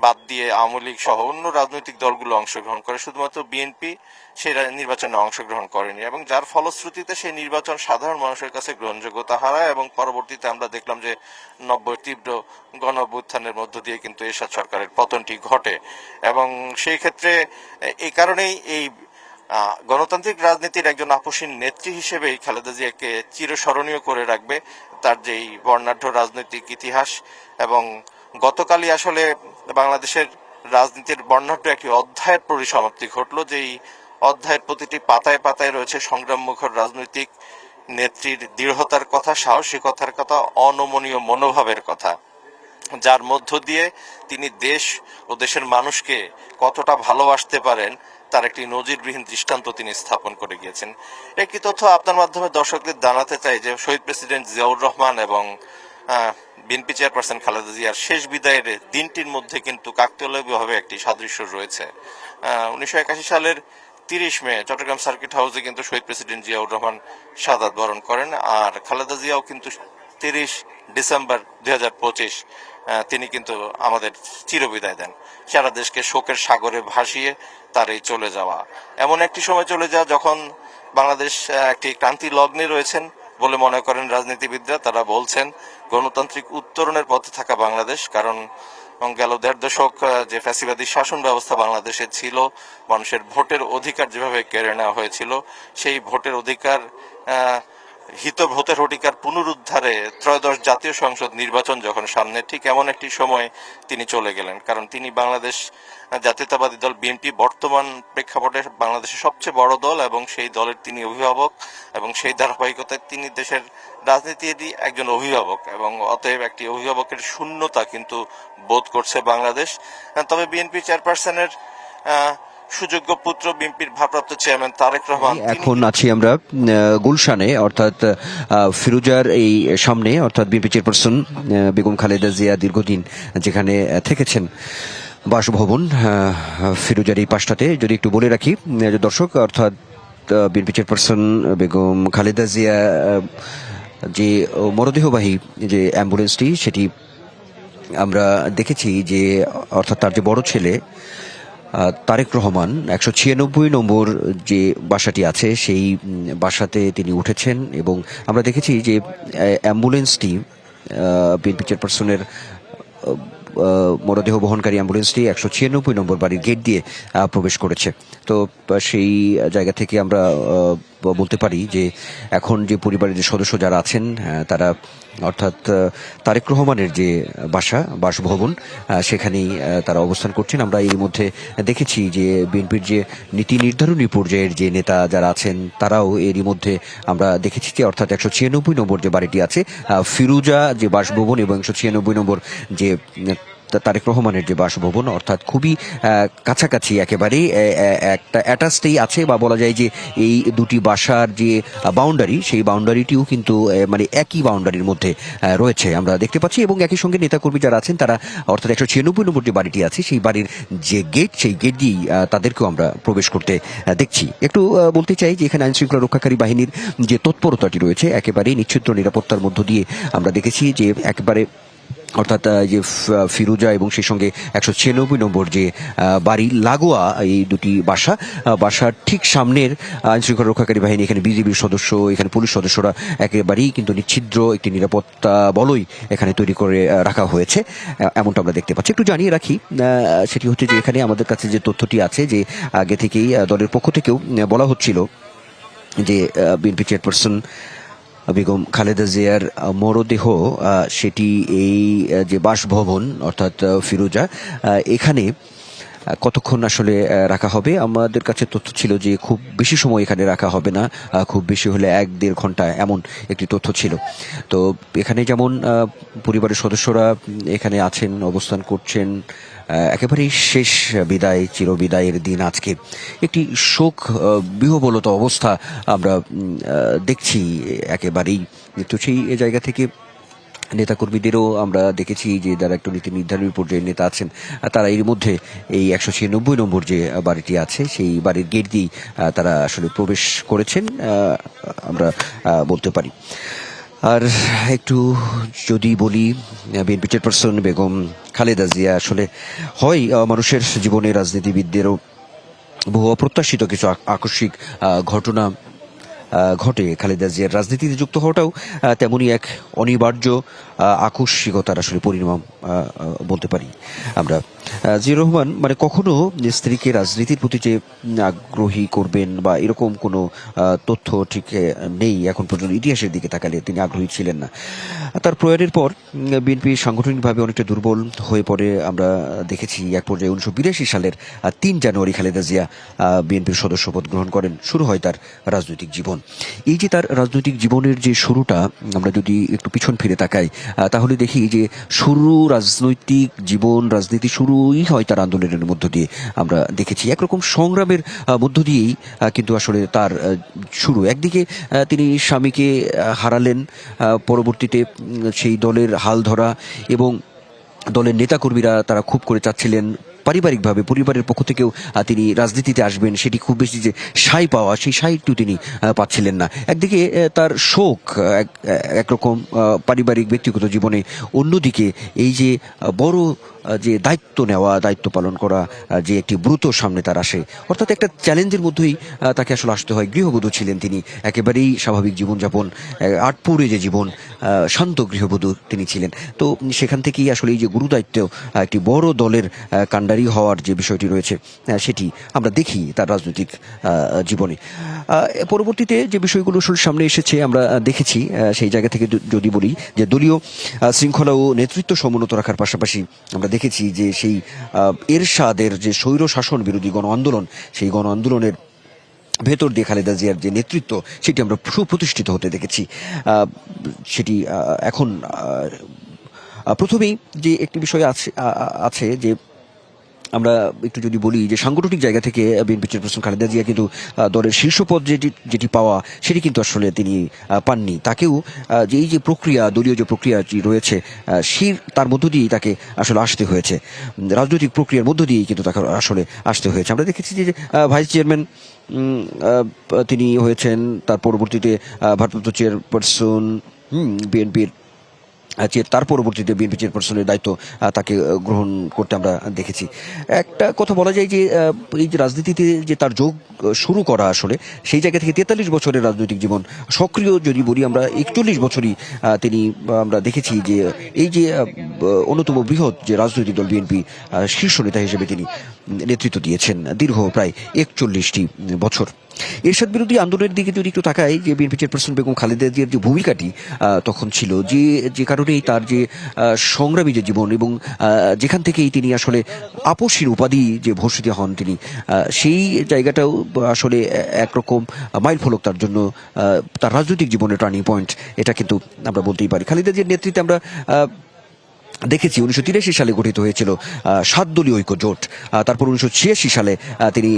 বাদ দিয়ে আওয়ামী লীগ সহ অন্য রাজনৈতিক দলগুলো অংশগ্রহণ করে, শুধুমাত্র বিএনপি সেই নির্বাচনে অংশগ্রহণ করেনি এবং যার ফলশ্রুতিতে সেই নির্বাচন সাধারণ মানুষের কাছে গ্রহণযোগ্যতা হারায় এবং পরবর্তীতে আমরা দেখলাম যে 90 তীব্র গণ অভ্যুত্থানের মধ্য দিয়ে কিন্তু এরশাদ সরকারের পতনটি ঘটে। এবং সেই ক্ষেত্রে এই কারণেই এই গণতান্ত্রিক রাজনীতির একজন আপসীন নেত্রী হিসেবেই খালেদা জিয়াকে চিরস্মরণীয় করে রাখবে তার যেই বর্ণাঢ্য রাজনৈতিক ইতিহাস। এবং গতকালই আসলে বাংলাদেশের রাজনীতির বর্ণাঢ্য একটি অধ্যায়ের পরিসমাপ্তি ঘটলো, যেই অধ্যায়ের প্রতিটি পাতায় পাতায় রয়েছে সংগ্রামমুখর রাজনৈতিক নেত্রীর দৃঢ়তার কথা, সাহসিকতার কথা, অনমনীয় মনোভাবের কথা, যার মধ্য দিয়ে তিনি দেশ ও দেশের মানুষকে কতটা ভালোবাসতে পারেন তার একটি নজিরবিহীন দৃষ্টান্ত তিনি স্থাপন করে গিয়েছেন। একটি তথ্য আপনার মাধ্যমে দর্শকদের জানাতে চাই যে শহীদ প্রেসিডেন্ট জিয়াউর রহমান এবং বিএনপি চেয়ারপারসন খালেদা জিয়ার শেষ বিদায়ের দিনটির মধ্যে কিন্তু কাকতালীয়ভাবে একটি সাদৃশ্য রয়েছে। 1981 সালের 30 মে চট্টগ্রাম সার্কিট হাউসে কিন্তু শহীদ প্রেসিডেন্ট জিয়াউর রহমান শাহাদাত বরণ করেন, আর খালেদা জিয়াও কিন্তু 30 ডিসেম্বর 2025 তিনি কিন্তু আমাদের চিরবিদায় দেন, সারা দেশকে শোকের সাগরে ভাসিয়ে তার এই চলে যাওয়া। এমন একটি সময় চলে যাওয়া যখন বাংলাদেশ একটি ক্রান্তি লগ্নে রয়েছেন বলে মনে করেন রাজনীতিবিদরা। তারা বলছেন গণতান্ত্রিক উত্তরণের পথে থাকা বাংলাদেশ, কারণ গেল 1.5 দশক যে ফ্যাসিবাদী শাসন ব্যবস্থা বাংলাদেশে ছিল, মানুষের ভোটের অধিকার যেভাবে কেড়ে নেওয়া হয়েছিল, সেই ভোটের অধিকার ভোটের অধিকার পুনরুদ্ধারে ত্রয়োদশ জাতীয় সংসদ নির্বাচন যখন সামনে, ঠিক এমন একটি সময় তিনি চলে গেলেন। কারণ তিনি বাংলাদেশ জাতীয়তাবাদী দল বিএনপি বর্তমান প্রেক্ষাপটে বাংলাদেশের সবচেয়ে বড় দল এবং সেই দলের তিনি অভিভাবক, এবং সেই ধারাবাহিকতায় তিনি দেশের রাজনীতিরই একজন অভিভাবক, এবং অতএব একটি অভিভাবকের শূন্যতা কিন্তু বোধ করছে বাংলাদেশ। তবে বিএনপি চেয়ারপারসনের সুযোগ্য পুত্র বিএনপির ভারপ্রাপ্ত চেয়ারম্যান তারেক রহমান, এখন আছি আমরা গুলশানে, অর্থাৎ ফিরোজার এই সামনে, অর্থাৎ বিএনপি চেয়ারপারসন বেগম খালেদা জিয়া দীর্ঘদিন যেখানে থেকেছেন বাসভবন ফিরোজার এই পাশটাতে। যদি একটু বলে রাখি দর্শক, অর্থাৎ বিএনপি চেয়ারপারসন বেগম খালেদা জিয়া যে মরদেহবাহী যে অ্যাম্বুলেন্সটি, সেটি আমরা দেখেছি যে অর্থাৎ তার যে বড় ছেলে তারেক রহমান 196 নম্বর যে বাসাটি আছে সেই বাসাতে তিনি উঠেছেন, এবং আমরা দেখেছি যে অ্যাম্বুলেন্সটি বিএনপি চেয়ারপারসনের মরদেহ বহনকারী অ্যাম্বুলেন্সটি 196 নম্বর বাড়ির গেট দিয়ে প্রবেশ করেছে। তো সেই জায়গা থেকে আমরা বলতে পারি যে এখন যে পরিবারের যে সদস্য যারা আছেন তারা, অর্থাৎ তারেক রহমানের যে বাসভবন সেখানেই তারা অবস্থান করছেন। আমরা এর মধ্যে দেখেছি যে বিএনপির যে নীতি নির্ধারণী পর্যায়ের যে নেতা যারা আছেন তারাও এরই মধ্যে আমরা দেখেছি যে অর্থাৎ 196 নম্বর যে বাড়িটি আছে ফিরোজা যে বাসভবন এবং 196 নম্বর যে তারেক রহমানের যে বাসভবন, অর্থাৎ খুবই কাছাকাছি একেবারেই একটা অ্যাটাচডেই আছে, বা বলা যায় যে এই দুটি বাসার যে বাউন্ডারি সেই বাউন্ডারিটিও কিন্তু মানে একই বাউন্ডারির মধ্যে রয়েছে আমরা দেখতে পাচ্ছি। এবং একই সঙ্গে নেতাকর্মী যারা আছেন তারা, অর্থাৎ 196 নম্বর যে বাড়িটি আছে সেই বাড়ির যে গেট, সেই গেট দিয়েই তাদেরকেও আমরা প্রবেশ করতে দেখছি। একটু বলতে চাই যে এখানে আইনশৃঙ্খলা রক্ষাকারী বাহিনীর যে তৎপরতাটি রয়েছে একেবারেই নিশ্চিদ্র নিরাপত্তার মধ্য দিয়ে আমরা দেখেছি যে একেবারে, অর্থাৎ যে ফিরোজা এবং সেই সঙ্গে 196 নম্বর যে বাড়ি লাগোয়া এই দুটি বাসার ঠিক সামনের আইনশৃঙ্খলা রক্ষাকারী বাহিনী, এখানে বিজিবির সদস্য, এখানে পুলিশ সদস্যরা একেবারেই কিন্তু নিচ্ছিদ্র একটি নিরাপত্তা বলয় এখানে তৈরি করে রাখা হয়েছে, এমনটা আমরা দেখতে পাচ্ছি। একটু জানিয়ে রাখি, সেটি হচ্ছে যে এখানে আমাদের কাছে যে তথ্যটি আছে যে আগে থেকেই দলের পক্ষ থেকেও বলা হচ্ছিল যে বিএনপি চেয়ারপারসন বেগম খালেদা জিয়ার মরদেহ সেটি এই যে বাসভবন অর্থাৎ ফিরোজা এখানে কতক্ষণ আসলে রাখা হবে। আমাদের কাছে তথ্য ছিল যে খুব বেশি সময় এখানে রাখা হবে না, খুব বেশি হলে 1-1.5 ঘন্টা এমন একটি তথ্য ছিল। তো এখানে যেমন পরিবারের সদস্যরা এখানে আছেন, অবস্থান করছেন, একেবারেই শেষ বিদায়, চিরবিদায়ের দিন আজকে, একটি শোক বিহ্বলত অবস্থা আমরা দেখছি একেবারেই। তো সেই জায়গা থেকে নেতাকর্মীদেরও আমরা দেখেছি যে যারা একটু নীতি নির্ধারণী পর্যায়ের নেতা আছেন তারা এর মধ্যে এই 196 নম্বর যে বাড়িটি আছে সেই বাড়ির গেট দিয়ে তারা আসলে প্রবেশ করেছেন আমরা বলতে পারি। আর একটু যদি বলি, বিএনপি চেয়ারপারসন বেগম খালেদা জিয়া আসলে হয় মানুষের জীবনে রাজনীতিবিদদেরও বহু অপ্রত্যাশিত কিছু আকস্মিক ঘটনা ঘটে, খালেদা জিয়ার রাজনীতিতে যুক্ত হওয়াটাও তেমনই এক অনিবার্য আকস্মিকতার আসলে পরিণাম বলতে পারি আমরা। জিয়াউর রহমান মানে কখনো স্ত্রীকে রাজনীতির প্রতি যে আগ্রহী করবেন বা এরকম কোনো তথ্য ঠিক নেই এখন পর্যন্ত। ইতিহাসের দিকে তাকালে তিনি আগ্রহী ছিলেন না। তার প্রয়াণের পর বিএনপি সাংগঠনিকভাবে অনেকটা দুর্বল হয়ে পড়ে আমরা দেখেছি। এক পর্যায়ে 1982 সালের 3 জানুয়ারি খালেদা জিয়া বিএনপির সদস্যপদ গ্রহণ করেন। শুরু হয় তার রাজনৈতিক জীবন। এই যে তার রাজনৈতিক জীবনের যে শুরুটা, আমরা যদি একটু পিছন ফিরে তাকাই তাহলে দেখি যে রাজনৈতিক জীবন, রাজনীতি শুরুই হয় তার আন্দোলনের মধ্য দিয়ে। আমরা দেখেছি একরকম সংগ্রামের মধ্য দিয়েই কিন্তু আসলে তার শুরু। একদিকে তিনি স্বামীকে হারালেন, পরবর্তীতে সেই দলের হাল ধরা এবং দলের নেতাকর্মীরা তারা খুব করে চাচ্ছিলেন পারিবারিকভাবে পরিবারের পক্ষ থেকেও তিনি রাজনীতিতে আসবেন, সেটি খুব বেশি যে সাই পাওয়া, সেই সাইটু তিনি পাচ্ছিলেন না। একদিকে তার শোক একরকম পারিবারিক ব্যক্তিগত জীবনে, অন্যদিকে এই যে বড় যে দায়িত্ব নেওয়া, দায়িত্ব পালন করা, যে একটি ব্রত সামনে তার আসে, অর্থাৎ একটা চ্যালেঞ্জের মধ্যেই তাকে আসলে আসতে হয়। গৃহবধূ ছিলেন তিনি, একেবারেই স্বাভাবিক জীবনযাপন, আটপুরে যে জীবন, শান্ত গৃহবধূ তিনি ছিলেন। তো সেখান থেকেই আসলে এই যে গুরুদায়িত্ব, একটি বড় দলের কাণ্ডারি হওয়ার যে বিষয়টি রয়েছে সেটি আমরা দেখি তার রাজনৈতিক জীবনে। পরবর্তীতে যে বিষয়গুলো আসলে সামনে এসেছে আমরা দেখেছি, সেই জায়গা থেকে যদি বলি যে দলীয় শৃঙ্খলা ও নেতৃত্ব সমুন্নত রাখার পাশাপাশি আমরা দেখেছি যে সেই এরশাদের যে স্বৈর শাসন বিরোধী গণ আন্দোলন, সেই গণ আন্দোলনের ভেতর দিয়ে খালেদা জিয়ার যে নেতৃত্ব, সেটি আমরা সুপ্রতিষ্ঠিত হতে দেখেছি। সেটি এখন প্রথমেই যে একটি বিষয় আছে যে আমরা একটু যদি বলি যে সাংগঠনিক জায়গা থেকে বিএনপি চেয়ারপারসন খালেদা জিয়া কিন্তু দলের শীর্ষ পদ যেটি পাওয়া, সেটি কিন্তু আসলে তিনি পাননি। তাকেও যে এই যে প্রক্রিয়া, দলীয় যে প্রক্রিয়াটি রয়েছে, তার মধ্য দিয়েই তাকে আসলে আসতে হয়েছে। রাজনৈতিক প্রক্রিয়ার মধ্য দিয়েই কিন্তু তাকে আসলে আসতে হয়েছে। আমরা দেখেছি যে ভাইস চেয়ারম্যান তিনি হয়েছেন, তার পরবর্তীতে ভারপ্রাপ্ত চেয়ারপারসন বিএনপির, তার পরবর্তীতে বিএনপি চেয়ারপারসনের দায়িত্ব তাকে গ্রহণ করতে আমরা দেখেছি। একটা কথা বলা যায় যে এই যে রাজনীতিতে যে তার যোগ শুরু করা, আসলে সেই জায়গা থেকে 43 বছরের রাজনৈতিক জীবন, সক্রিয় যদি বলি আমরা 41 বছরই তিনি, আমরা দেখেছি যে এই যে অন্যতম বৃহৎ যে রাজনৈতিক দল বিএনপি, শীর্ষ নেতা হিসেবে তিনি নেতৃত্ব দিয়েছেন দীর্ঘ প্রায় 41টি বছর। এরশাদ বিরোধী আন্দোলনের দিকে যদি একটু তাকাই, যে বিএনপি চেয়ারপারসন বেগম খালেদা জিয়ার যে ভূমিকাটি তখন ছিল, যে কারণেই তার যে সংগ্রামী যে জীবন এবং যেখান থেকেই তিনি আসলে আপসীর উপাধি যে ভূষিত হন তিনি, সেই জায়গাটাও আসলে একরকম মাইল ফলক তার জন্য, তার রাজনৈতিক জীবনের টার্নিং পয়েন্ট, এটা কিন্তু আমরা বলতেই পারি। খালেদা জিয়ার নেতৃত্বে আমরা দেখেছি 1983 সালে গঠিত হয়েছিল 7 দলীয় ঐক্য জোট। তারপর 1986 সালে তিনি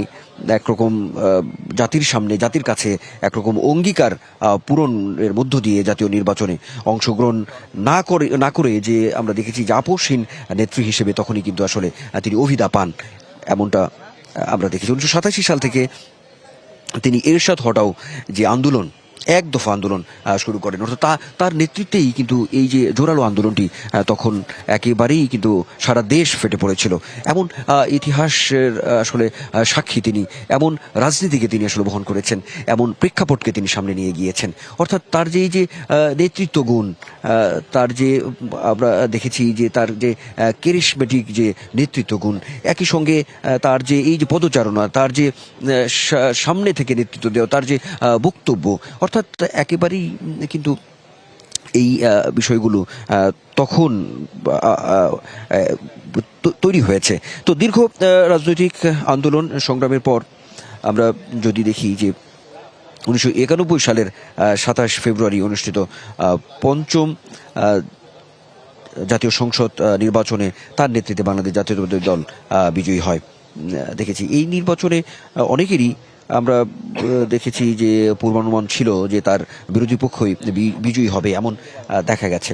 একরকম জাতির সামনে, জাতির কাছে একরকম অঙ্গীকার পূরণের মধ্য দিয়ে জাতীয় নির্বাচনে অংশগ্রহণ না করে যে আমরা দেখেছি যে আপোষহীন নেত্রী হিসেবে তখনই কিন্তু আসলে তিনি অভিধা পান, এমনটা আমরা দেখেছি। 1987 সাল থেকে তিনি এরশাদ হটাও যে আন্দোলন, এক দফা আন্দোলন শুরু করেন, অর্থাৎ তার নেতৃত্বেই কিন্তু এই যে জোরালো আন্দোলনটি তখন একেবারেই কিন্তু সারা দেশ ফেটে পড়েছিল। এমন ইতিহাসের আসলে সাক্ষী তিনি, এমন রাজনীতিকে তিনি আসলে বহন করেছেন, এমন প্রেক্ষাপটকে তিনি সামনে নিয়ে গিয়েছেন। অর্থাৎ তার যে এই যে নেতৃত্ব গুণ, তার যে আমরা দেখেছি যে তার যে ক্যারিসমেটিক যে নেতৃত্ব গুণ, একই সঙ্গে তার যে এই যে পদচারণা, তার যে সামনে থেকে নেতৃত্ব দেওয়া, তার যে বক্তব্য, অর্থাৎ একেবারেই কিন্তু এই বিষয়গুলো তখন তৈরি হয়েছে। তো দীর্ঘ রাজনৈতিক আন্দোলন সংগ্রামের পর আমরা যদি দেখি যে 1991 সালের 27 ফেব্রুয়ারি অনুষ্ঠিত পঞ্চম জাতীয় সংসদ নির্বাচনে তার নেতৃত্বে বাংলাদেশ জাতীয়তাবাদী দল বিজয়ী হয়। দেখেছি এই নির্বাচনে অনেকেরই আমরা দেখেছি যে পূর্বানুমান ছিল যে তার বিরোধী পক্ষই বিজয়ী হবে, এমন দেখা গেছে।